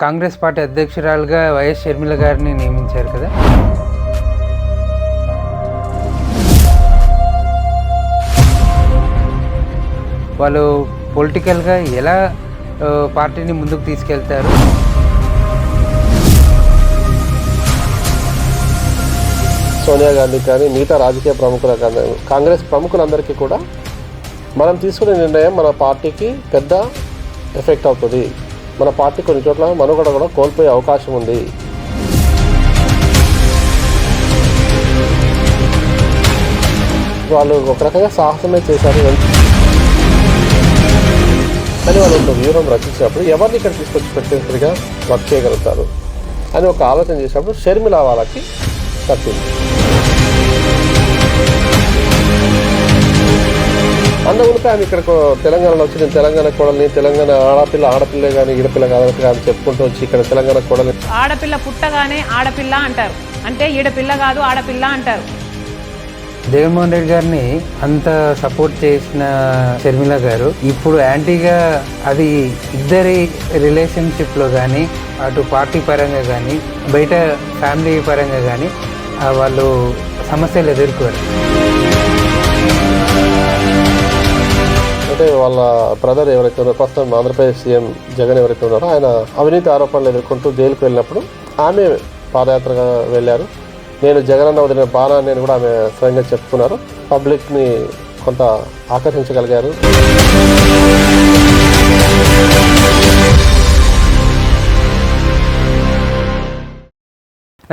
Congress party అధ్యక్షురాలుగా YS Sharmila గారిని నియమించారు కదా. వాళ్ళు పొలిటికల్గా ఎలా పార్టీని ముందుకు తీసుకెళ్తారు? సోనియా గాంధీ కానీ మిగతా రాజకీయ ప్రముఖుల కానీ కాంగ్రెస్ ప్రముఖులందరికీ కూడా మనం తీసుకునే నిర్ణయం మన పార్టీకి పెద్ద ఎఫెక్ట్ అవుతుంది. మన పార్టీ కొన్ని చోట్ల మనుగడ కూడా కోల్పోయే అవకాశం ఉంది. వాళ్ళు ఒక రకంగా సాహసమే చేశారు కానీ వాళ్ళు ఒక వ్యూహం రచించినప్పుడు ఎవరిని ఇక్కడ తీసుకొచ్చి పెట్టేసరిగా వర్క్ చేయగలుగుతారు అని ఒక ఆలోచన చేసినప్పుడు షర్మిల వాళ్ళకి తప్పింది. అందుకే ఆమె ఇక్కడ తెలంగాణలో వచ్చి నేను తెలంగాణ కోడల్ని, తెలంగాణ ఆడపిల్లే కానీ ఈడపిల్ల కాదని ఆమె చెప్పుకుంటూ వచ్చి ఇక్కడ తెలంగాణ కోడల్ని, ఆడపిల్ల పుట్టగానే ఆడపిల్ల అంటారు, అంటే ఈడపిల్ల కాదు ఆడపిల్ల అంటారు. జగన్మోహన్ రెడ్డి గారిని అంత సపోర్ట్ చేసిన షర్మిల గారు ఇప్పుడు యాంటీగా అది ఇద్దరి రిలేషన్షిప్లో కానీ అటు పార్టీ పరంగా కానీ బయట ఫ్యామిలీ పరంగా కానీ వాళ్ళు సమస్యలు ఎదుర్కోరు. అంటే వాళ్ళ బ్రదర్ ఎవరైతే ఉన్నారో ప్రస్తుతం ఆంధ్రప్రదేశ్ సీఎం జగన్ ఎవరైతే ఉన్నారో ఆయన అవినీతి ఆరోపణలు ఎదుర్కొంటూ జైలుకు వెళ్ళినప్పుడు ఆమె పాదయాత్రగా వెళ్ళారు. నేను జగనన్న వదిలిన బాణాన్ని అని కూడా ఆమె స్వయంగా చెప్పుకున్నారు. పబ్లిక్ని కొంత ఆకర్షించగలిగారు.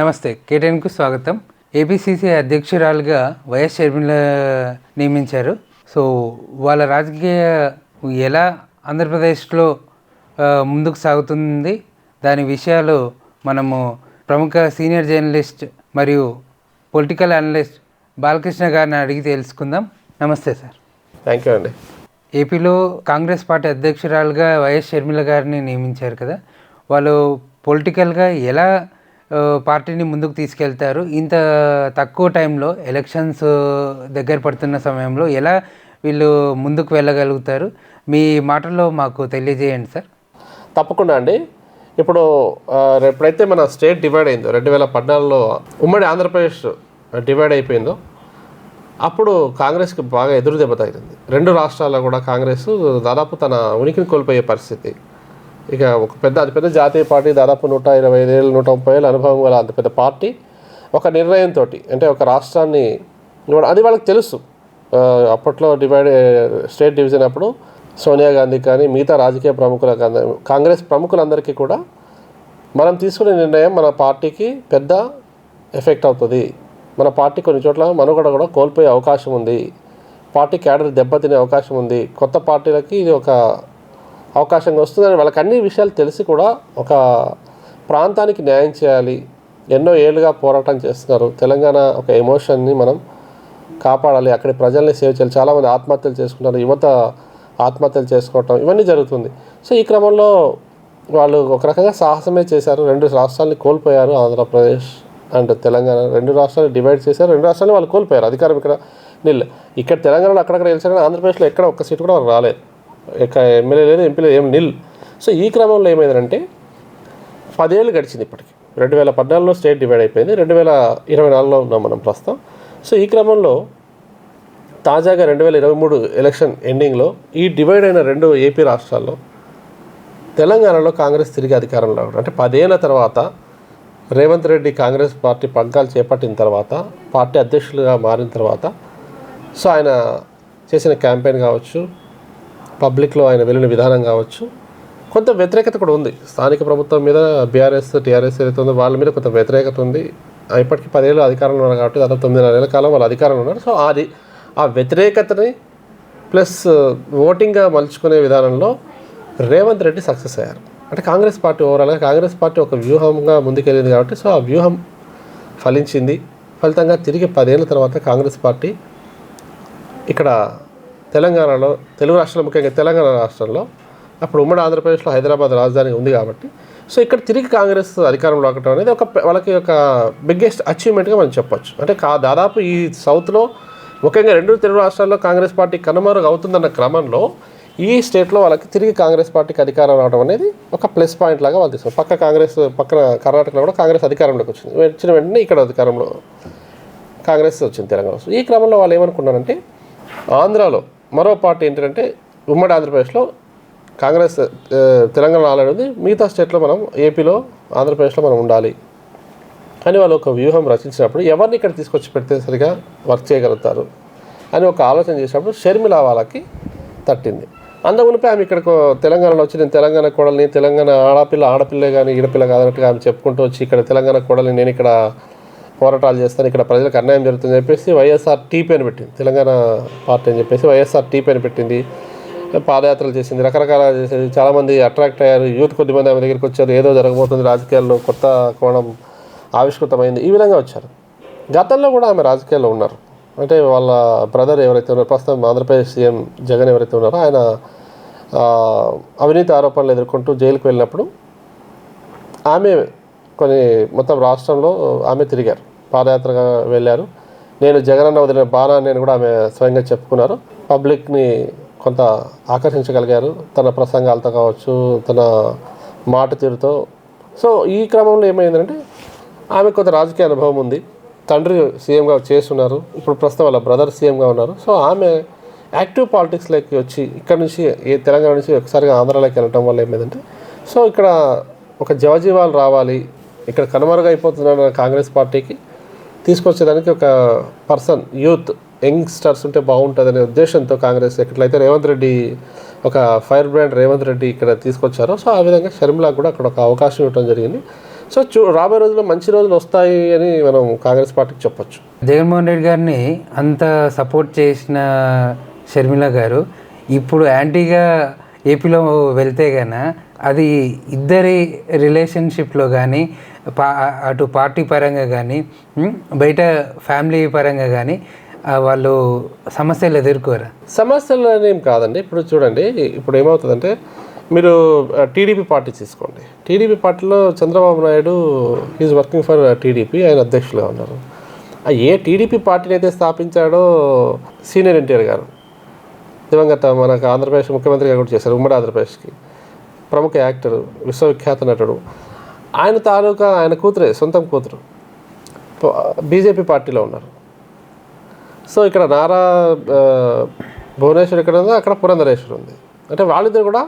నమస్తే, కేటీఎన్కు స్వాగతం. ఏపీసీసీ అధ్యక్షురాలుగా వైఎస్ షర్మిల నియమించారు. సో వాళ్ళ రాజకీయ ఎలా ఆంధ్రప్రదేశ్లో ముందుకు సాగుతుంది దాని విషయాలు మనము ప్రముఖ సీనియర్ జర్నలిస్ట్ మరియు పొలిటికల్ అనలిస్ట్ బాలకృష్ణ గారిని అడిగి తెలుసుకుందాం. నమస్తే సార్. థ్యాంక్ యూ అండి. ఏపీలో కాంగ్రెస్ పార్టీ అధ్యక్షురాలుగా వైఎస్ షర్మిల గారిని నియమించారు కదా. వాళ్ళు పొలిటికల్గా ఎలా పార్టీని ముందుకు తీసుకెళ్తారు? ఇంత తక్కువ టైంలో ఎలక్షన్స్ దగ్గర పడుతున్న సమయంలో ఎలా వీళ్ళు ముందుకు వెళ్ళగలుగుతారు? మీ మాటల్లో మాకు తెలియజేయండి సార్. తప్పకుండా అండి. ఇప్పుడు ఎప్పుడైతే మన స్టేట్ డివైడ్ అయిందో 2014లో ఉమ్మడి ఆంధ్రప్రదేశ్ డివైడ్ అయిపోయిందో అప్పుడు కాంగ్రెస్కి బాగా ఎదురు దెబ్బ తగిలింది. రెండు రాష్ట్రాల్లో కూడా కాంగ్రెస్ దాదాపు తన ఉనికిని కోల్పోయే పరిస్థితి. ఇక ఒక అతి పెద్ద జాతీయ పార్టీ దాదాపు 125 ఏళ్ళు 130 ఏళ్ళ అనుభవం గల అంత పెద్ద పార్టీ ఒక నిర్ణయంతో అంటే ఒక రాష్ట్రాన్ని అది వాళ్ళకి తెలుసు. అప్పట్లో స్టేట్ డివిజన్ అప్పుడు సోనియా గాంధీ కానీ మిగతా రాజకీయ ప్రముఖుల కానీ కాంగ్రెస్ ప్రముఖులందరికీ కూడా మనం తీసుకునే నిర్ణయం మన పార్టీకి పెద్ద ఎఫెక్ట్ అవుతుంది. మన పార్టీ కొన్ని చోట్ల మనుగడ కూడా కోల్పోయే అవకాశం ఉంది. పార్టీ క్యాడర్ దెబ్బతినే అవకాశం ఉంది. కొత్త పార్టీలకి ఇది ఒక అవకాశంగా వస్తుందని వాళ్ళకి అన్ని విషయాలు తెలిసి కూడా ఒక ప్రాంతానికి న్యాయం చేయాలి. ఎన్నో ఏళ్ళుగా పోరాటం చేస్తున్నారు. తెలంగాణ ఒక ఎమోషన్ని మనం కాపాడాలి. అక్కడి ప్రజల్ని సేవ్ చేయాలి. చాలామంది ఆత్మహత్యలు చేసుకుంటారు, యువత ఆత్మహత్యలు చేసుకోవటం ఇవన్నీ జరుగుతుంది. సో ఈ క్రమంలో వాళ్ళు ఒక రకంగా సాహసమే చేశారు. రెండు రాష్ట్రాలని కోల్పోయారు. ఆంధ్రప్రదేశ్ అండ్ తెలంగాణ రెండు రాష్ట్రాలు డివైడ్ చేశారు. రెండు రాష్ట్రాలు వాళ్ళు కోల్పోయారు. అధికారం ఇక్కడ ఇక్కడ తెలంగాణలో అక్కడక్కడ గెలిచారు కానీ ఆంధ్రప్రదేశ్లో ఎక్కడ ఒక్క సీటు కూడా రాలేదు. ఇక ఎమ్మెల్యే లేదు, ఎంపీ లేదు, ఏం నిల్. సో ఈ క్రమంలో ఏమైందంటే 10 ఏళ్ళు గడిచింది. ఇప్పటికి 2014లో స్టేట్ డివైడ్ అయిపోయింది. 2024లో ఉన్నాం మనం ప్రస్తుతం. సో ఈ క్రమంలో తాజాగా 2023 ఎలక్షన్ ఎండింగ్లో ఈ డివైడ్ అయిన రెండు ఏపీ రాష్ట్రాల్లో తెలంగాణలో కాంగ్రెస్ తిరిగి అధికారంలో అంటే 10 ఏళ్ళ తర్వాత రేవంత్ రెడ్డి కాంగ్రెస్ పార్టీ పగ్గాలు చేపట్టిన తర్వాత పార్టీ అధ్యక్షులుగా మారిన తర్వాత సో ఆయన చేసిన క్యాంపెయిన్ కావచ్చు, పబ్లిక్లో ఆయన వెళ్ళిన విధానం కావచ్చు, కొంత వ్యతిరేకత కూడా ఉంది. స్థానిక ప్రభుత్వం మీద బీఆర్ఎస్ టీఆర్ఎస్ ఏదైతే ఉందో వాళ్ళ మీద కొంత వ్యతిరేకత ఉంది. ఇప్పటికీ 10 ఏళ్ళు అధికారంలో ఉన్నారు కాబట్టి దాదాపు 9.5 ఏళ్ల కాలం వాళ్ళు అధికారంలో ఉన్నారు. సో ఆ వ్యతిరేకతని ప్లస్ ఓటింగ్గా మలుచుకునే విధానంలో రేవంత్ రెడ్డి సక్సెస్ అయ్యారు. అంటే కాంగ్రెస్ పార్టీ ఓవరాల్గా కాంగ్రెస్ పార్టీ ఒక వ్యూహంగా ముందుకెళ్ళింది కాబట్టి సో ఆ వ్యూహం ఫలించింది. ఫలితంగా తిరిగి 10 ఏళ్ళ తర్వాత కాంగ్రెస్ పార్టీ ఇక్కడ తెలంగాణలో తెలుగు రాష్ట్రాలు ముఖ్యంగా తెలంగాణ రాష్ట్రంలో అప్పుడు ఉమ్మడి ఆంధ్రప్రదేశ్లో హైదరాబాద్ రాజధాని ఉంది కాబట్టి సో ఇక్కడ తిరిగి కాంగ్రెస్ అధికారంలో రావడం అనేది వాళ్ళకి ఒక బిగ్గెస్ట్ అచీవ్మెంట్గా మనం చెప్పొచ్చు. అంటే దాదాపు ఈ సౌత్లో ముఖ్యంగా రెండు తెలుగు రాష్ట్రాల్లో కాంగ్రెస్ పార్టీ కనుమరుగు అవుతుందన్న క్రమంలో ఈ స్టేట్లో వాళ్ళకి తిరిగి కాంగ్రెస్ పార్టీకి అధికారం రావడం అనేది ఒక ప్లస్ పాయింట్ లాగా వాళ్ళు తీసుకున్నారు. పక్కన కర్ణాటకలో కూడా కాంగ్రెస్ అధికారంలోకి వచ్చింది. వచ్చిన వెంటనే ఇక్కడ అధికారంలో కాంగ్రెస్ వచ్చింది తెలంగాణ. ఈ క్రమంలో వాళ్ళు ఏమనుకున్నారంటే ఆంధ్రాలో మరో పార్టీ ఏంటంటే ఉమ్మడి ఆంధ్రప్రదేశ్లో కాంగ్రెస్ తెలంగాణ ఆల్రెడీ ఉంది, మిగతా స్టేట్లో మనం ఏపీలో ఆంధ్రప్రదేశ్లో మనం ఉండాలి అని వాళ్ళు ఒక వ్యూహం రచించినప్పుడు ఎవరిని ఇక్కడ తీసుకొచ్చి పెడితే సరిగా వర్క్ చేయగలుగుతారు అని ఒక ఆలోచన చేసినప్పుడు షర్మిల వాళ్ళకి తట్టింది. అందుమునిపై ఆమె ఇక్కడికి తెలంగాణలో వచ్చి నేను తెలంగాణ కోడల్ని, తెలంగాణ ఆడపిల్లే కానీ ఈడపిల్ల కాదన్నట్టుగా ఆమె చెప్పుకుంటూ వచ్చి ఇక్కడ తెలంగాణ కోడల్ని, నేను ఇక్కడ పోరాటాలు చేస్తాను, ఇక్కడ ప్రజలకు అన్యాయం జరుగుతుందని చెప్పేసి వైఎస్ఆర్ టీపీ అని పెట్టింది. తెలంగాణ పార్టీ అని చెప్పేసి వైఎస్ఆర్ టీపీ అని పెట్టింది. పాదయాత్రలు చేసింది, రకరకాల చేసింది. చాలామంది అట్రాక్ట్ అయ్యారు, యూత్ కొద్దిమంది ఆమె దగ్గరికి వచ్చారు, ఏదో జరగబోతుంది రాజకీయాల్లో, కొత్త కోణం ఆవిష్కృతమైంది, ఈ విధంగా వచ్చారు. గతంలో కూడా ఆమె రాజకీయాల్లో ఉన్నారు. అంటే వాళ్ళ బ్రదర్ ఎవరైతే ఉన్నారో, ప్రస్తుతం ఆంధ్రప్రదేశ్ సీఎం జగన్ ఎవరైతే ఉన్నారో ఆయన అవినీతి ఆరోపణలు ఎదుర్కొంటూ జైలుకు వెళ్ళినప్పుడు ఆమె మొత్తం రాష్ట్రంలో ఆమె తిరిగారు, పాదయాత్రగా వెళ్ళారు. నేను జగనన్న వదిలిన బాణాన్ని అని కూడా ఆమె స్వయంగా చెప్పుకున్నారు. పబ్లిక్ని కొంత ఆకర్షించగలిగారు తన ప్రసంగాలతో కావచ్చు, తన మాట తీరుతో. సో ఈ క్రమంలో ఏమైందంటే ఆమె కొంత రాజకీయ అనుభవం ఉంది, తండ్రి సీఎంగా చేస్తున్నారు, ఇప్పుడు ప్రస్తుతం వాళ్ళ బ్రదర్ సీఎంగా ఉన్నారు. సో ఆమె యాక్టివ్ పాలిటిక్స్లోకి వచ్చి ఇక్కడ నుంచి తెలంగాణ నుంచి ఒకసారిగా ఆంధ్రాలోకి వెళ్ళటం వల్ల ఏమైందంటే సో ఇక్కడ ఒక జవజీవాలు రావాలి, ఇక్కడ కనుమరుగైపోతున్న కాంగ్రెస్ పార్టీకి తీసుకొచ్చేదానికి ఒక పర్సన్, యూత్ యంగ్స్టర్స్ ఉంటే బాగుంటుందనే ఉద్దేశంతో కాంగ్రెస్ ఎట్లయితే రేవంత్ రెడ్డి ఒక ఫైర్ బ్రాండ్ రేవంత్ రెడ్డి ఇక్కడ తీసుకొచ్చారో సో ఆ విధంగా షర్మిలకు కూడా అక్కడ ఒక అవకాశం ఇవ్వడం జరిగింది. సో రాబోయే రోజుల్లో మంచి రోజులు వస్తాయి అని మనం కాంగ్రెస్ పార్టీకి చెప్పొచ్చు. జగన్మోహన్ రెడ్డి గారిని అంత సపోర్ట్ చేసిన షర్మిల గారు ఇప్పుడు యాంటీగా ఏపీలో వెళ్తే గాన అది ఇద్దరి రిలేషన్షిప్లో కానీ అటు పార్టీ పరంగా కానీ బయట ఫ్యామిలీ పరంగా కానీ వాళ్ళు సమస్యలు ఎదుర్కోరా? సమస్యలు అనేం కాదండి. ఇప్పుడు చూడండి, ఇప్పుడు ఏమవుతుందంటే మీరు టీడీపీ పార్టీ తీసుకోండి. టీడీపీ పార్టీలో Chandrababu Naidu is working for TDP, ఆయన అధ్యక్షులుగా ఉన్నారు. ఏ టీడీపీ పార్టీని అయితే స్థాపించాడో సీనియర్ ఎన్టీఆర్ గారు, దివంగత మనకు ఆంధ్రప్రదేశ్ ముఖ్యమంత్రిగా కూడా చేశారు, ఉమ్మడి ఆంధ్రప్రదేశ్కి ప్రముఖ యాక్టర్, విశ్వవిఖ్యాత నటుడు. ఆయన తాలూకా ఆయన కూతురే, సొంతం కూతురు బీజేపీ పార్టీలో ఉన్నారు. సో ఇక్కడ నారా భువనేశ్వర్ ఇక్కడ ఉంది, అక్కడ పురంధరేశ్వర్ ఉంది. అంటే వాళ్ళిద్దరు కూడా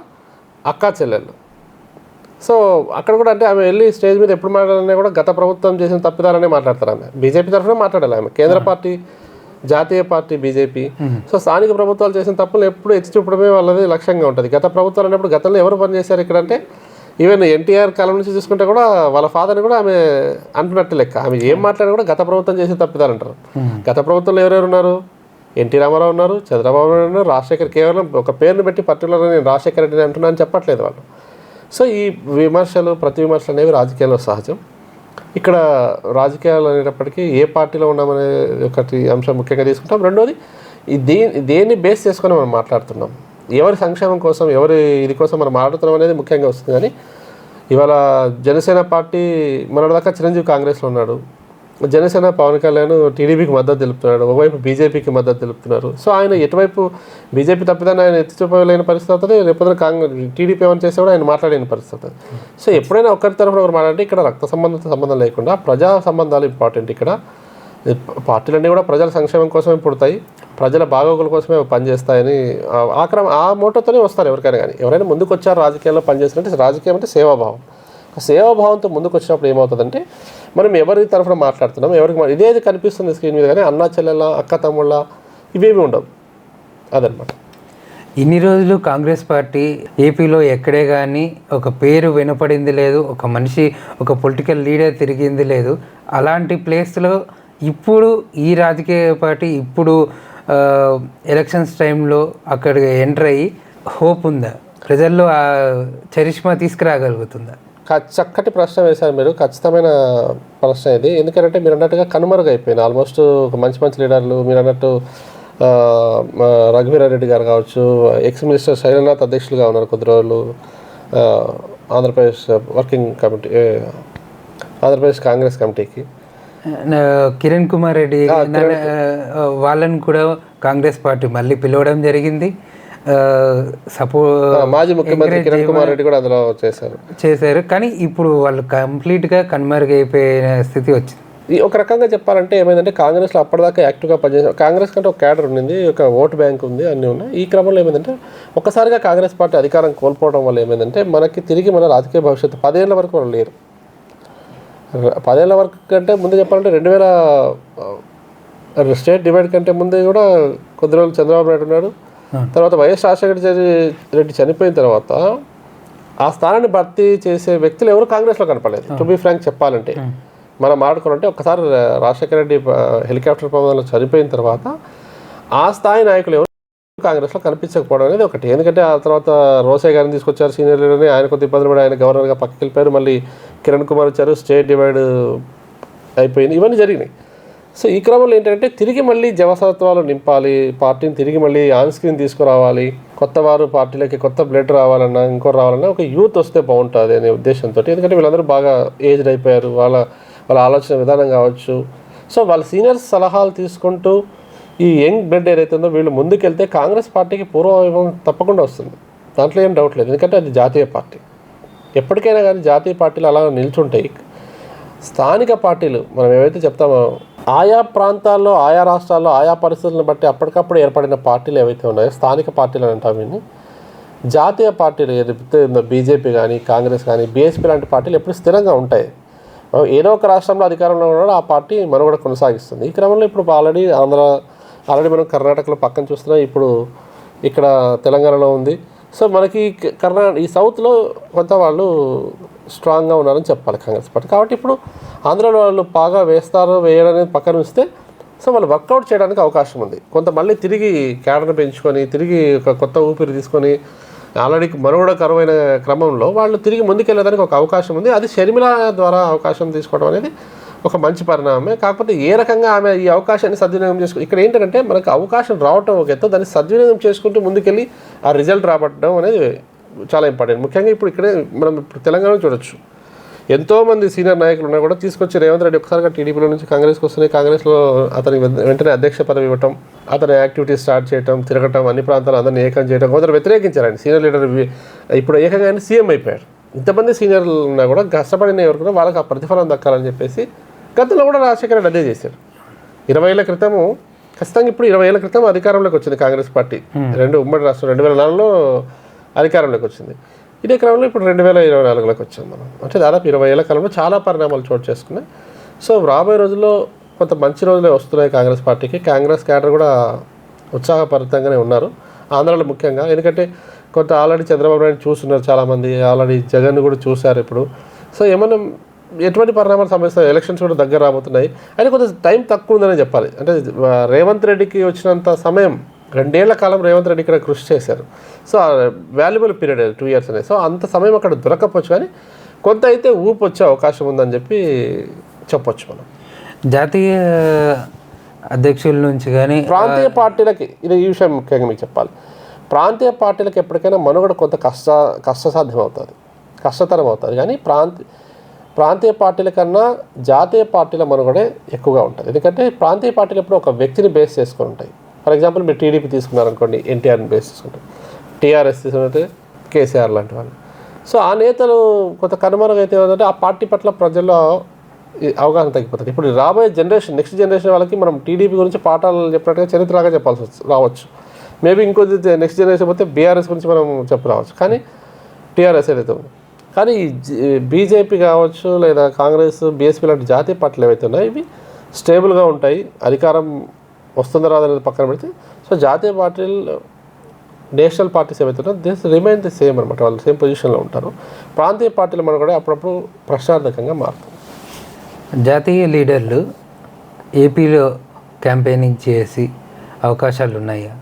అక్కా చెల్లెళ్ళు. సో అక్కడ కూడా అంటే ఆమె వెళ్ళి స్టేజ్ మీద ఎప్పుడు మాట్లాడాలన్నా కూడా గత ప్రభుత్వం చేసిన తప్పిదాలనే మాట్లాడతారు. ఆమె బీజేపీ తరఫున మాట్లాడాలి. ఆమె కేంద్ర పార్టీ, జాతీయ పార్టీ బీజేపీ. సో స్థానిక ప్రభుత్వాలు చేసిన తప్పులు ఎప్పుడు ఎత్తి చూపడమే వాళ్ళది లక్ష్యంగా ఉంటుంది. గత ప్రభుత్వాలు అన్నప్పుడు గతంలో ఎవరు పనిచేశారు ఇక్కడ అంటే ఈవెన్ ఎన్టీఆర్ కాలం నుంచి చూసుకుంటే కూడా వాళ్ళ ఫాదర్ని కూడా ఆమె అంటున్నట్టు లెక్క. ఆమె ఏం మాట్లాడినా కూడా గత ప్రభుత్వం చేసిన తప్పిదాలంటారు. గత ప్రభుత్వంలో ఎవరెవరు ఉన్నారు? ఎన్టీ రామారావు ఉన్నారు, చంద్రబాబు నాయుడు ఉన్నారు, రాజశేఖర్. కేవలం ఒక పేరుని బట్టి పర్టికులర్గా నేను రాజశేఖర రెడ్డిని అంటున్నా అని చెప్పట్లేదు వాళ్ళు. సో ఈ విమర్శలు, ప్రతి విమర్శలు అనేవి రాజకీయాల్లో సహజం. ఇక్కడ రాజకీయాలు అనేటప్పటికీ ఏ పార్టీలో ఉన్నామనే ఒకటి అంశం ముఖ్యంగా తీసుకుంటాం. రెండోది దేన్ని బేస్ చేసుకొని మనం మాట్లాడుతున్నాం, ఎవరి సంక్షేమం కోసం, ఎవరి ఇది కోసం మనం మాట్లాడుతున్నాం అనేది ముఖ్యంగా వస్తుంది. కానీ ఇవాళ జనసేన పార్టీ మొన్నటిదాకా చిరంజీవి కాంగ్రెస్లో ఉన్నాడు, జనసేన పవన్ కళ్యాణ్ టీడీపీకి మద్దతు తెలుపుతున్నాడు, ఒకవైపు బీజేపీకి మద్దతు తెలుపుతున్నారు. సో ఆయన ఎటువైపు బీజేపీ తప్పిదాన్ని ఆయన ఎత్తి చూపలేని పరిస్థితి అవుతుంది, లేకపోతే టీడీపీ ఏమైనా చేస్తే కూడా ఆయన మాట్లాడలేని పరిస్థితి అవుతుంది. సో ఎప్పుడైనా ఒకరి తరఫున ఒకరు మాట్లాడితే ఇక్కడ రక్త సంబంధం లేకుండా ప్రజా సంబంధాలు ఇంపార్టెంట్. ఇక్కడ పార్టీలన్నీ కూడా ప్రజల సంక్షేమం కోసమే పుడతాయి, ప్రజల బాగోగుల కోసమే పనిచేస్తాయని ఆ మోటోతోనే వస్తారు ఎవరికైనా. కానీ ఎవరైనా ముందుకు వచ్చారు రాజకీయాల్లో పనిచేస్తుంటే, రాజకీయం అంటే సేవాభావం. సేవాభావంతో ముందుకు వచ్చినప్పుడు ఏమవుతుందంటే మనం ఎవరి తరఫున మాట్లాడుతున్నాం, ఎవరికి ఇదేది కనిపిస్తుంది స్క్రీన్ మీద, కానీ అన్నా చెల్లెళ్ళ, అక్క తమ్ముళ్ళ ఇవేమి ఉండవు. అదనమాట. ఇన్ని రోజులు కాంగ్రెస్ పార్టీ ఏపీలో ఎక్కడే కానీ ఒక పేరు వినపడింది లేదు, ఒక మనిషి, ఒక పొలిటికల్ లీడర్ తిరిగింది లేదు. అలాంటి ప్లేస్లో ఇప్పుడు ఈ రాజకీయ పార్టీ ఇప్పుడు ఎలక్షన్స్ టైంలో అక్కడికి ఎంటర్ అయ్యి హోప్ ఉందా? ప్రజల్లో ఆ చరిష్మా తీసుకురాగలుగుతుందా? చక్కటి ప్రశ్న వేశారు మీరు, ఖచ్చితమైన ప్రశ్న ఇది. ఎందుకంటే మీరు అన్నట్టుగా కనుమరుగైపోయింది ఆల్మోస్ట్ ఒక మంచి లీడర్లు. మీరు అన్నట్టు రఘువీరారెడ్డి గారు కావచ్చు, ఎక్స్ మినిస్టర్ శైలనాథ్ అధ్యక్షులుగా ఉన్నారు కొద్ది రోజులు ఆంధ్రప్రదేశ్ వర్కింగ్ కమిటీ, ఆంధ్రప్రదేశ్ కాంగ్రెస్ కమిటీకి. కిరణ్ కుమార్ రెడ్డి వాళ్ళని కూడా కాంగ్రెస్ పార్టీ మళ్ళీ పిలవడం జరిగింది. మాజీ ముఖ్యమంత్రి కిరణ్ కుమార్ రెడ్డి కూడా అందులో చేశారు. కానీ ఇప్పుడు వాళ్ళు కంప్లీట్గా కనుమరుగైపోయిన స్థితి వచ్చింది. ఒక రకంగా చెప్పాలంటే ఏమైందంటే కాంగ్రెస్లో అప్పటిదాకా యాక్టివ్గా పనిచేసారు. కాంగ్రెస్ కంటే ఒక క్యాడర్ ఉండింది, ఒక ఓటు బ్యాంక్ ఉంది, అన్నీ ఉన్నాయి. ఈ క్రమంలో ఏమైందంటే ఒక్కసారిగా కాంగ్రెస్ పార్టీ అధికారం కోల్పోవడం వల్ల ఏమైందంటే మనకి తిరిగి మన రాజకీయ భవిష్యత్తు 10 ఏళ్ళ వరకు వాళ్ళు లేరు. 10 ఏళ్ళ వరకు కంటే ముందు చెప్పాలంటే 2000 స్టేట్ డివైడ్ కంటే ముందు కూడా కొద్ది రోజులు చంద్రబాబు నాయుడు ఉన్నాడు. తర్వాత వైఎస్ రాజశేఖర రెడ్డి చనిపోయిన తర్వాత ఆ స్థానాన్ని భర్తీ చేసే వ్యక్తులు ఎవరు కాంగ్రెస్లో కనపడలేదు. టు బి ఫ్రాంక్ చెప్పాలంటే మనం ఆడుకోవాలంటే ఒక్కసారి రాజశేఖర రెడ్డి హెలికాప్టర్ ప్రమాదంలో చనిపోయిన తర్వాత ఆ స్థాయి నాయకులు ఎవరు కాంగ్రెస్లో కనిపించకపోవడం అనేది ఒకటి. ఎందుకంటే ఆ తర్వాత రోసయ్య గారిని తీసుకొచ్చారు సీనియర్ లీడర్ని, ఆయన కొద్ది ఇబ్బందులు పడి ఆయన గవర్నర్గా పక్కకి వెళ్ళిపోయారు. మళ్ళీ కిరణ్ కుమార్ వచ్చారు, స్టేట్ డివైడ్ అయిపోయింది, ఇవన్నీ జరిగినాయి. సో ఈ క్రమంలో ఏంటంటే తిరిగి మళ్ళీ జవసత్వాలు నింపాలి, పార్టీని తిరిగి మళ్ళీ ఆన్ స్క్రీన్ తీసుకురావాలి, కొత్త వారు పార్టీలోకి కొత్త బ్లడ్ రావాలన్నా ఇంకోటి రావాలన్నా ఒక యూత్ వస్తే బాగుంటుంది అనే ఉద్దేశంతో. ఎందుకంటే వీళ్ళందరూ బాగా ఏజ్డ్ అయిపోయారు, వాళ్ళ ఆలోచన విధానం కావచ్చు. సో వాళ్ళ సీనియర్స్ సలహాలు తీసుకుంటూ ఈ యంగ్ బ్లడ్ ఏదైతే ఉందో వీళ్ళు ముందుకెళ్తే కాంగ్రెస్ పార్టీకి పూర్వవైభవం తప్పకుండా వస్తుంది, దాంట్లో ఏం డౌట్ లేదు. ఎందుకంటే అది జాతీయ పార్టీ. ఎప్పటికైనా కానీ జాతీయ పార్టీలు అలా నిల్చుంటాయి. స్థానిక పార్టీలు మనం ఏవైతే చెప్తామో ఆయా ప్రాంతాల్లో, ఆయా రాష్ట్రాల్లో, ఆయా పరిస్థితులను బట్టి అప్పటికప్పుడు ఏర్పడిన పార్టీలు ఏవైతే ఉన్నాయో స్థానిక పార్టీలు అని అంటాం. వీటిని జాతీయ పార్టీలు ఏదైతే ఉందో బీజేపీ కానీ, కాంగ్రెస్ కానీ, బీఎస్పీ లాంటి పార్టీలు ఎప్పుడు స్థిరంగా ఉంటాయి. ఏదో ఒక రాష్ట్రంలో అధికారంలో ఉన్నాడు ఆ పార్టీ మనుగడ కొనసాగిస్తుంది. ఈ క్రమంలో ఇప్పుడు ఆల్రెడీ మనం కర్ణాటకలో పక్కన చూస్తున్నాం, ఇప్పుడు ఇక్కడ తెలంగాణలో ఉంది. సో మనకి ఈ సౌత్లో కొంత వాళ్ళు స్ట్రాంగ్గా ఉన్నారని చెప్పాలి కాంగ్రెస్ పార్టీ. కాబట్టి ఇప్పుడు ఆంధ్రలో వాళ్ళు బాగా వేయడం అనేది పక్కన ఉంచితే సో వాళ్ళు వర్కౌట్ చేయడానికి అవకాశం ఉంది. కొంత మళ్ళీ తిరిగి క్యాడర్ని పెంచుకొని తిరిగి ఒక కొత్త ఊపిరి తీసుకొని ఆల్రెడీ మనుగడ కరువైన క్రమంలో వాళ్ళు తిరిగి ముందుకెళ్ళడానికి ఒక అవకాశం ఉంది. అది షర్మిల ద్వారా అవకాశం తీసుకోవడం అనేది ఒక మంచి పరిణామమే. కాకపోతే ఏ రకంగా ఆమె ఈ అవకాశాన్ని సద్వినియోగం చేసుకుంటే ఇక్కడ ఏంటంటే మనకు అవకాశం రావటం ఒక ఎత్తు, దాన్ని సద్వినియోగం చేసుకుంటూ ముందుకెళ్ళి ఆ రిజల్ట్ రాబట్టడం అనేది చాలా ఇంపార్టెంట్. ముఖ్యంగా ఇప్పుడు ఇక్కడే మనం తెలంగాణలో చూడొచ్చు, ఎంతోమంది సీనియర్ నాయకులు ఉన్నా కూడా తీసుకొచ్చి రేవంత్ రెడ్డి ఒకసారిగా టీడీపీలో నుంచి కాంగ్రెస్కి వస్తున్నాయి. కాంగ్రెస్లో అతనికి వెంటనే అధ్యక్ష పదవి ఇవ్వటం, అతని యాక్టివిటీస్ స్టార్ట్ చేయడం, తిరగటం, అన్ని ప్రాంతాలు అందరినీ ఏకం చేయడం, కొందరు వ్యతిరేకించారండి. సీనియర్ లీడర్ ఇప్పుడు ఏకంగా ఆయన సీఎం అయిపోయారు. ఇంతమంది సీనియర్లు ఉన్నా కూడా కష్టపడిన ఎవరు కూడా వాళ్ళకి ఆ ప్రతిఫలం దక్కాలని చెప్పేసి గతంలో కూడా రాజశేఖర రెడ్డి అదే చేశారు. 20 ఏళ్ల క్రితము ఖచ్చితంగా ఇప్పుడు 20 ఏళ్ల క్రితం అధికారంలోకి వచ్చింది కాంగ్రెస్ పార్టీ. ఉమ్మడి రాష్ట్రం 2004లో అధికారంలోకి వచ్చింది. ఇదే క్రమంలో ఇప్పుడు 2024లోకి వచ్చాం మనం. అంటే దాదాపు 20 ఏళ్ల కాలంలో చాలా పరిణామాలు చోటు చేసుకున్నాయి. సో రాబోయే రోజుల్లో కొంత మంచి రోజులే వస్తున్నాయి కాంగ్రెస్ పార్టీకి. కాంగ్రెస్ క్యాడర్ కూడా ఉత్సాహపరితంగానే ఉన్నారు ఆంధ్రాలో ముఖ్యంగా. ఎందుకంటే కొంత ఆల్రెడీ చంద్రబాబు నాయుడు చూస్తున్నారు చాలామంది, ఆల్రెడీ జగన్ కూడా చూశారు ఇప్పుడు. సో ఏమన్నా ఎటువంటి పరిణామాలు సంభవిస్తాయి, ఎలక్షన్స్ కూడా దగ్గర రాబోతున్నాయి. అయితే కొంత టైం తక్కువ ఉందనే చెప్పాలి. అంటే రేవంత్ రెడ్డికి వచ్చినంత సమయం 2 ఏళ్ల కాలం రేవంత్ రెడ్డి ఇక్కడ కృషి చేశారు. సో వాల్యుబుల్ పీరియడ్ 2 ఇయర్స్ అనేది. సో అంత సమయం అక్కడ దొరకపోవచ్చు, కానీ కొంత అయితే ఊపు వచ్చే అవకాశం ఉందని చెప్పొచ్చు మనం. జాతీయ అధ్యక్షుల నుంచి కానీ ప్రాంతీయ పార్టీలకి ఈ విషయం ముఖ్యంగా మీకు చెప్పాలి. ప్రాంతీయ పార్టీలకు ఎప్పటికైనా మనుగడ కొంత కష్టసాధ్యం అవుతుంది, కష్టతరం అవుతుంది. కానీ ప్రాంతీయ పార్టీల కన్నా జాతీయ పార్టీల మనుగడే ఎక్కువగా ఉంటుంది. ఎందుకంటే ప్రాంతీయ పార్టీలు ఎప్పుడు ఒక వ్యక్తిని బేస్ చేసుకొని ఉంటాయి. ఫర్ ఎగ్జాంపుల్ మీరు టీడీపీ తీసుకున్నారనుకోండి, ఎన్టీఆర్ని బేస్ చేసుకుంటారు. టీఆర్ఎస్ తీసుకుంటే కేసీఆర్ లాంటి వాళ్ళు. సో ఆ నేతలు కొంత కనుమరుగైతే ఏమంటే ఆ పార్టీ పట్ల ప్రజల్లో అవగాహన తగ్గిపోతుంది. ఇప్పుడు రాబోయే నెక్స్ట్ జనరేషన్ వాళ్ళకి మనం టీడీపీ గురించి పాఠాలు చెప్పినట్టుగా చరిత్రగా చెప్పాల్సి రావచ్చు. మేబీ ఇంకొద్ది నెక్స్ట్ జనరేషన్ పోతే బీఆర్ఎస్ గురించి మనం రావచ్చు. కానీ టీఆర్ఎస్ ఏదైతే ఉంది, కానీ బీజేపీ కావచ్చు లేదా కాంగ్రెస్, బీఎస్పీ లాంటి జాతీయ పార్టీలు ఏవైతే ఉన్నాయో ఇవి స్టేబుల్గా ఉంటాయి. అధికారం వస్తుందో రాదనేది పక్కన పెడితే సో జాతీయ పార్టీలు, నేషనల్ పార్టీస్ ఏవైతే ఉన్నాయో దిస్ రిమైన్ ది సేమ్ అనమాట, వాళ్ళు సేమ్ పొజిషన్లో ఉంటారు. ప్రాంతీయ పార్టీలు మనం కూడా అప్పుడప్పుడు ప్రశ్నార్థకంగా మారుతాం. జాతీయ లీడర్లు ఏపీలో క్యాంపెయినింగ్ చేసి అవకాశాలు ఉన్నాయా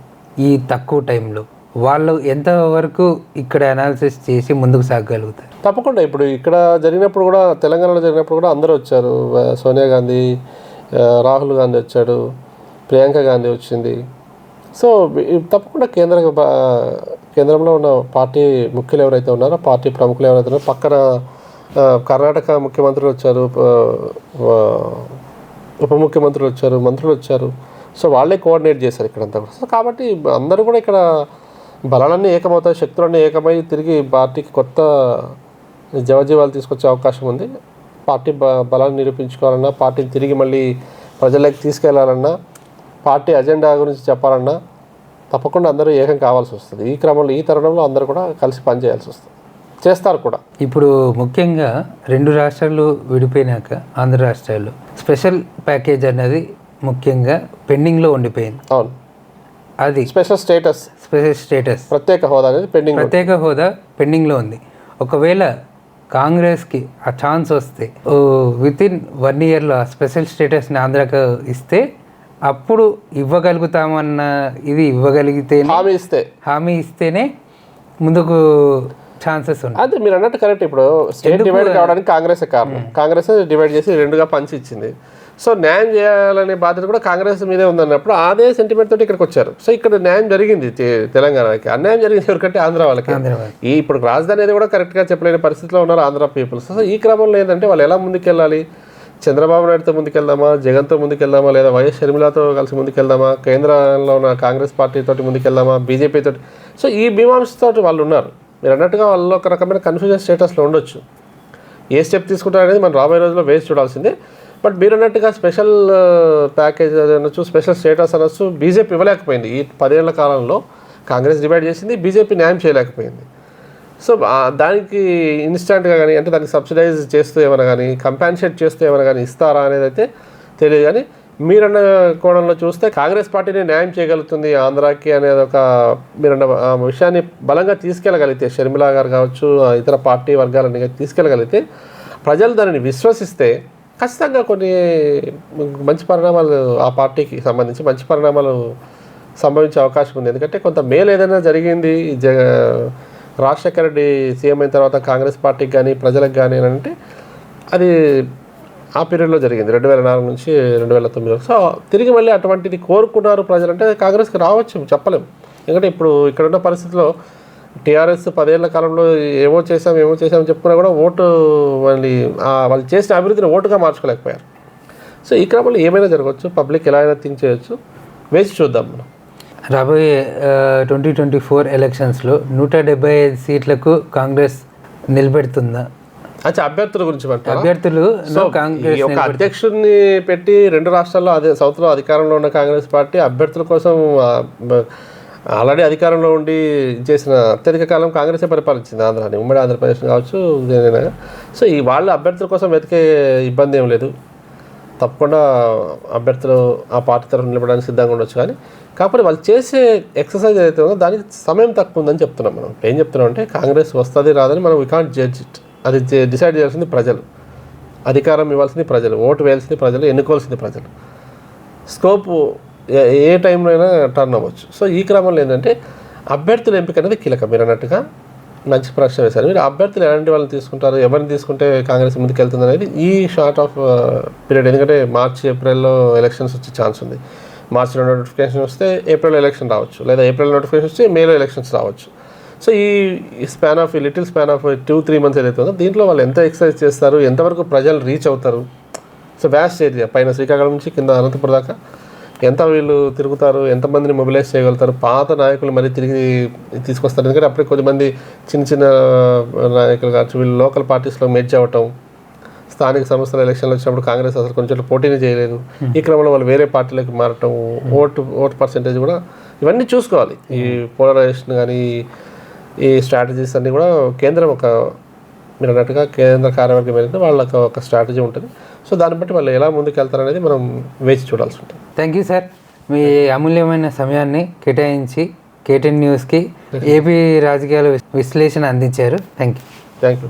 ఈ తక్కువ టైంలో? వాళ్ళు ఎంతవరకు ఇక్కడ అనాలిసిస్ చేసి ముందుకు సాగగలుగుతారు? తప్పకుండా. ఇప్పుడు ఇక్కడ జరిగినప్పుడు కూడా, తెలంగాణలో జరిగినప్పుడు కూడా అందరూ వచ్చారు. సోనియా గాంధీ, రాహుల్ గాంధీ వచ్చాడు, ప్రియాంక గాంధీ వచ్చింది. సో తప్పకుండా కేంద్రంలో ఉన్న పార్టీ ముఖ్యులు ఎవరైతే ఉన్నారో, పార్టీ ప్రముఖులు ఎవరైతే ఉన్నారో, పక్కన కర్ణాటక ముఖ్యమంత్రులు వచ్చారు, ఉప ముఖ్యమంత్రులు వచ్చారు, మంత్రులు వచ్చారు. సో వాళ్ళే కోఆర్డినేట్ చేశారు ఇక్కడంతా కూడా. సో కాబట్టి అందరూ కూడా ఇక్కడ బలాలన్నీ ఏకమవుతాయి, శక్తులన్నీ ఏకమై తిరిగి పార్టీకి కొత్త జవజీవాలు తీసుకొచ్చే అవకాశం ఉంది. పార్టీ బలాన్ని నిరూపించుకోవాలన్నా, పార్టీని తిరిగి మళ్ళీ ప్రజల్లోకి తీసుకెళ్లాలన్నా, పార్టీ అజెండా గురించి చెప్పాలన్నా తప్పకుండా అందరూ ఏకం కావాల్సి వస్తుంది. ఈ క్రమంలో ఈ తరుణంలో అందరూ కూడా కలిసి పనిచేయాల్సి వస్తుంది, చేస్తారు కూడా. ఇప్పుడు ముఖ్యంగా 2 రాష్ట్రాలు విడిపోయినాక ఆంధ్ర రాష్ట్రాలు స్పెషల్ ప్యాకేజ్ అనేది ముఖ్యంగా పెండింగ్లో ఉండిపోయింది. అవును, అది స్పెషల్ స్టేటస్ ప్రత్యేక హోదా అనేది ప్రత్యేక హోదా పెండింగ్లో ఉంది. ఒకవేళ కాంగ్రెస్కి ఆ ఛాన్స్ వస్తే వితిన్ 1 ఇయర్లో ఆ స్పెషల్ స్టేటస్ని ఆంధ్రాకు ఇస్తే అప్పుడు ఇవ్వగలుగుతామన్న ఇది ఇవ్వగలిగితే హామీ ఇస్తేనే ముందుకు ఛాన్సెస్ ఉన్నాయి. అదే మీరు అన్నట్టు కరెక్ట్. ఇప్పుడు స్టేట్ డివైడ్ కావడానికి కాంగ్రెసే కారణం. కాంగ్రెస్ డివైడ్ చేసి 2గా పంచి ఇచ్చింది. సో న్యాయం చేయాలనే బాధ్యత కూడా కాంగ్రెస్ మీదే ఉందన్నప్పుడు అదే సెంటిమెంట్ తోటి ఇక్కడికి వచ్చారు. సో ఇక్కడ న్యాయం జరిగింది తెలంగాణకి, అన్యాయం జరిగింది ఎవరికంటే ఆంధ్ర వాళ్ళకి. ఇప్పుడు రాజధాని అనేది కూడా కరెక్ట్గా చెప్పలేని పరిస్థితిలో ఉన్నారు ఆంధ్ర పీపుల్స్. సో ఈ క్రమంలో ఏంటంటే వాళ్ళు ఎలా ముందుకెళ్ళాలి, చంద్రబాబు నాయుడుతో ముందుకెళ్దామా, జగన్తో ముందుకెళ్దామా, లేదా వైఎస్ షర్మిలతో కలిసి ముందుకెళ్దామా, కేంద్రంలో ఉన్న కాంగ్రెస్ పార్టీతోటి ముందుకెళ్దామా, బీజేపీ తోటి. సో ఈ మీమాంసతోటి వాళ్ళు ఉన్నారు. మీరు అన్నట్టుగా వాళ్ళు ఒక రకమైన కన్ఫ్యూజన్ స్టేటస్లో ఉండొచ్చు. ఏ స్టెప్ తీసుకుంటారు అనేది మనం రాబోయే రోజుల్లో వేసి చూడాల్సిందే. బట్ మీరు అన్నట్టుగా స్పెషల్ ప్యాకేజ్ అనొచ్చు, స్పెషల్ స్టేటస్ అనొచ్చు, బీజేపీ ఇవ్వలేకపోయింది. ఈ 10 ఏళ్ల కాలంలో కాంగ్రెస్ డివైడ్ చేసింది, బీజేపీ న్యాయం చేయలేకపోయింది. సో దానికి ఇన్స్టెంట్గా కానీ, అంటే దానికి సబ్సిడైజ్ చేస్తూ ఏమైనా కానీ, కంపెన్సేట్ చేస్తూ ఏమైనా కానీ ఇస్తారా అనేది అయితే తెలియదు. కానీ మీరన్న కోణంలో చూస్తే కాంగ్రెస్ పార్టీని న్యాయం చేయగలుగుతుంది ఆంధ్రాకి అనేది ఒక మీరన్న విషయాన్ని బలంగా తీసుకెళ్ళగలిగితే, షర్మిల గారు కావచ్చు, ఇతర పార్టీ వర్గాలన్నీ తీసుకెళ్ళగలిగితే, ప్రజలు దానిని విశ్వసిస్తే ఖచ్చితంగా కొన్ని మంచి పరిణామాలు ఆ పార్టీకి సంబంధించి మంచి పరిణామాలు సంభవించే అవకాశం ఉంది. ఎందుకంటే కొంత మేలు ఏదైనా జరిగింది రాజశేఖర రెడ్డి సీఎం అయిన తర్వాత కాంగ్రెస్ పార్టీకి కానీ ప్రజలకు కానీ అని అంటే అది ఆ పీరియడ్లో జరిగింది, 2004 నుంచి 2009. సో తిరిగి మళ్ళీ అటువంటిది కోరుకున్నారు ప్రజలంటే కాంగ్రెస్కి రావచ్చు, చెప్పలేము. ఎందుకంటే ఇప్పుడు ఇక్కడున్న పరిస్థితిలో టీఆర్ఎస్ 10 ఏళ్ల కాలంలో ఏమో చేసామని చెప్పుకున్నా కూడా ఓటు మళ్ళీ వాళ్ళు చేసిన అభివృద్ధిని ఓటుగా మార్చుకోలేకపోయారు. సో ఈ క్రమంలో ఏమైనా జరగవచ్చు, పబ్లిక్ ఎలా అయినా థింక్ చేయొచ్చు, వేసి చూద్దాం. మనం రాబోయే 2024 ఎలక్షన్స్లో 175 సీట్లకు కాంగ్రెస్ నిలబెడుతుందా? అంటే అభ్యర్థుల గురించి అభ్యర్థులు ఒక అధ్యక్షుడిని పెట్టి 2 రాష్ట్రాల్లో సౌత్లో అధికారంలో ఉన్న కాంగ్రెస్ పార్టీ అభ్యర్థుల కోసం ఆల్రెడీ అధికారంలో ఉండి చేసిన అత్యధిక కాలం కాంగ్రెసే పరిపాలించింది ఆంధ్రాని, ఉమ్మడి ఆంధ్రప్రదేశ్ కావచ్చు దేనైనా. సో ఈ వాళ్ళు అభ్యర్థుల కోసం వెతికే ఇబ్బంది ఏం లేదు. తప్పకుండా అభ్యర్థులు ఆ పార్టీ తరఫున నిలబడడానికి సిద్ధంగా ఉండొచ్చు. కానీ కాకపోతే వాళ్ళు చేసే ఎక్సర్సైజ్ ఏదైతే ఉందో దానికి సమయం తక్కువ ఉందని చెప్తున్నాం. మనం ఏం చెప్తున్నాం అంటే కాంగ్రెస్ వస్తుంది రాదని మనం వీ కాంట్ జడ్జ్ ఇట్. అది డిసైడ్ చేయాల్సింది ప్రజలు, అధికారం ఇవ్వాల్సింది ప్రజలు, ఓటు వేయాల్సింది ప్రజలు, ఎన్నుకోవాల్సింది ప్రజలు. స్కోప్ ఏ టైంలో అయినా టర్న్ అవ్వచ్చు. సో ఈ క్రమంలో ఏంటంటే అభ్యర్థుల ఎంపిక అనేది కీలకం. మీరు అన్నట్టుగా మంచి ప్రశ్న వేశారు. మీరు అభ్యర్థులు ఎలాంటి వాళ్ళని తీసుకుంటారు, ఎవరిని తీసుకుంటే కాంగ్రెస్ ముందుకు వెళ్తుంది అనేది ఈ షార్ట్ ఆఫ్ పీరియడ్. ఎందుకంటే మార్చి ఏప్రిల్లో ఎలక్షన్స్ వచ్చే ఛాన్స్ ఉంది. మార్చిలో నోటిఫికేషన్ వస్తే ఏప్రిల్లో ఎలక్షన్ రావచ్చు, లేదా ఏప్రిల్ నోటిఫికేషన్ వస్తే మేలో ఎలక్షన్స్ రావచ్చు. సో ఈ span of little span of 2-3 months ఏదైతే ఉందో దీంట్లో వాళ్ళు ఎంత ఎక్సర్సైజ్ చేస్తారు, ఎంతవరకు ప్రజలు రీచ్ అవుతారు. సో వ్యాస్ట్ ఏరియా పైన శ్రీకాకుళం నుంచి కింద అనంతపురం దాకా ఎంత వీళ్ళు తిరుగుతారు, ఎంతమందిని మొబిలైజ్ చేయగలుగుతారు, పాత నాయకులు మళ్ళీ తిరిగి తీసుకొస్తారు. ఎందుకంటే అప్పుడే కొద్దిమంది చిన్న నాయకులు కావచ్చు వీళ్ళు లోకల్ పార్టీస్లో మెర్జ్ అవ్వటం, స్థానిక సంస్థల ఎలక్షన్లు వచ్చినప్పుడు కాంగ్రెస్ అసలు కొంచెం పోటీని చేయలేదు. ఈ క్రమంలో వాళ్ళు వేరే పార్టీలకు మారటం, ఓటు పర్సెంటేజ్ కూడా ఇవన్నీ చూసుకోవాలి. ఈ పోలరైజేషన్ కానీ ఈ స్ట్రాటజీస్ అన్నీ కూడా కేంద్రం మీరు అన్నట్టుగా కేంద్ర కార్యవర్గం ఏంటంటే వాళ్ళకి ఒక స్ట్రాటజీ ఉంటుంది. సో దాన్ని బట్టి వాళ్ళు ఎలా ముందుకు వెళ్తారనేది మనం వేచి చూడాల్సి ఉంటుంది. థ్యాంక్ యూ సార్, మీ అమూల్యమైన సమయాన్ని కేటాయించి KTN న్యూస్కి ఏపీ రాజకీయాల విశ్లేషణ అందించారు. Thank you. Thank you.